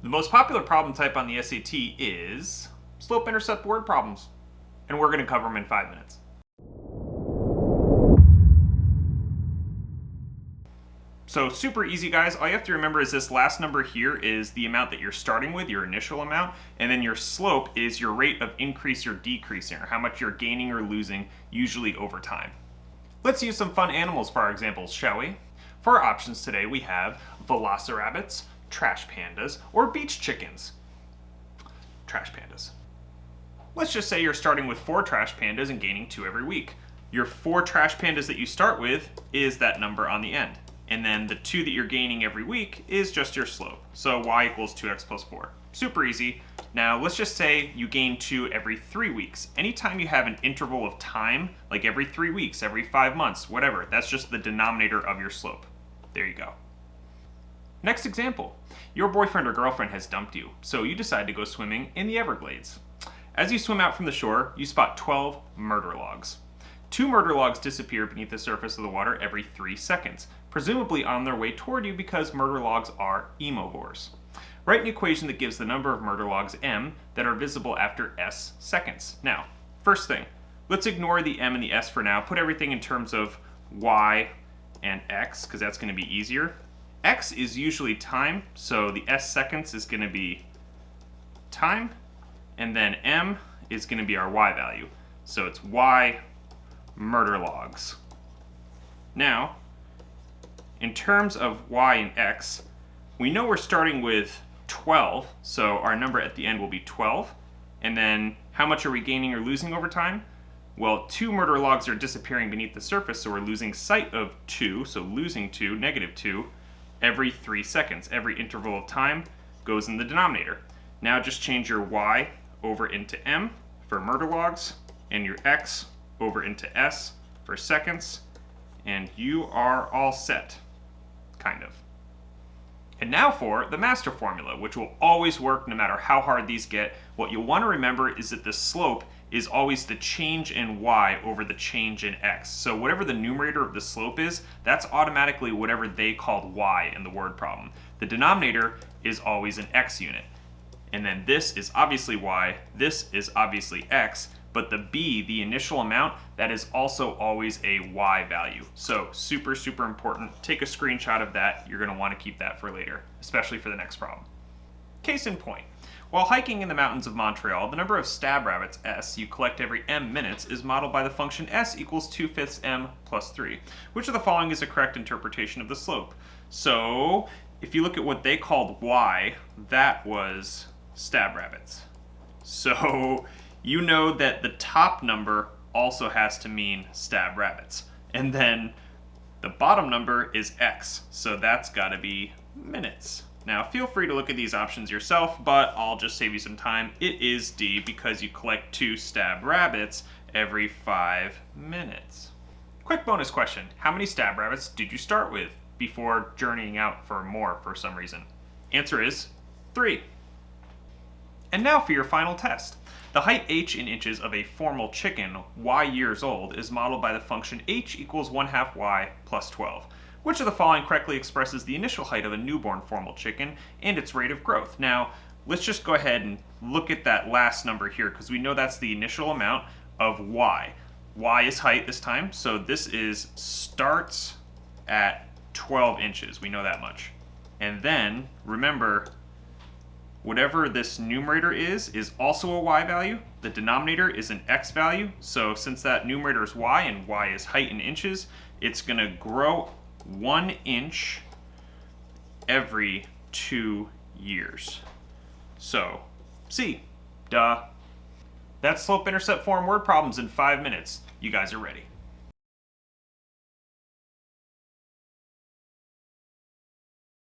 The most popular problem type on the SAT is slope-intercept word problems, and we're going to cover them in 5 minutes. So super easy, guys. All you have to remember is this last number here is the amount that you're starting with, your initial amount, and then your slope is your rate of increase or decreasing, or how much you're gaining or losing, usually over time. Let's use some fun animals for our examples, shall we? For our options today, we have velociraptors, trash pandas, or beach chickens. Trash pandas. Let's just say you're starting with 4 trash pandas and gaining 2 every week. Your 4 trash pandas that you start with is that number on the end. And then the 2 that you're gaining every week is just your slope. So y equals 2x plus 4. Super easy. Now let's just say you gain 2 every 3 weeks. Anytime you have an interval of time, like every 3 weeks, every 5 months, whatever, that's just the denominator of your slope. There you go. Next example. Your boyfriend or girlfriend has dumped you, so you decide to go swimming in the Everglades. As you swim out from the shore, you spot 12 murder logs. 2 murder logs disappear beneath the surface of the water every 3 seconds, presumably on their way toward you because murder logs are emovores. Write an equation that gives the number of murder logs m that are visible after s seconds. Now, first thing, let's ignore the m and the s for now. Put everything in terms of y and x, because that's going to be easier. X is usually time, so the s seconds is going to be time, and then m is going to be our y value. So it's y murder logs. Now, in terms of y and x, we know we're starting with 12, so our number at the end will be 12. And then how much are we gaining or losing over time? Well, 2 murder logs are disappearing beneath the surface, so we're losing sight of 2, so losing 2, negative 2, every 3 seconds. Every interval of time goes in the denominator. Now just change your y over into m for murder logs, and your x over into s for seconds, and you are all set, kind of. And now for the master formula, which will always work no matter how hard these get. What you'll want to remember is that the slope is always the change in y over the change in x. So whatever the numerator of the slope is, that's automatically whatever they called y in the word problem. The denominator is always an x unit. And then this is obviously y, this is obviously x, but the b, the initial amount, that is also always a y value. So super, super important. Take a screenshot of that. You're going to want to keep that for later, especially for the next problem. Case in point. While hiking in the mountains of Montreal, the number of stab rabbits, s, you collect every m minutes is modeled by the function s equals 2/5 m plus 3. Which of the following is a correct interpretation of the slope? So if you look at what they called y, that was stab rabbits. So you know that the top number also has to mean stab rabbits. And then the bottom number is x, so that's got to be minutes. Now feel free to look at these options yourself, but I'll just save you some time. It is D because you collect 2 stab rabbits every 5 minutes. Quick bonus question. How many stab rabbits did you start with before journeying out for more for some reason? Answer is 3. And now for your final test. The height h in inches of a formal chicken, y years old, is modeled by the function h equals 1/2 y plus 12. Which of the following correctly expresses the initial height of a newborn formal chicken and its rate of growth? Now, let's just go ahead and look at that last number here, because we know that's the initial amount of y. Y is height this time, so this is starts at 12 inches. We know that much. And then, remember, whatever this numerator is also a y value. The denominator is an x value. So since that numerator is y and y is height in inches, it's going to grow 1 inch every 2 years. So, C. Duh. That's slope-intercept form word problems in 5 minutes. You guys are ready.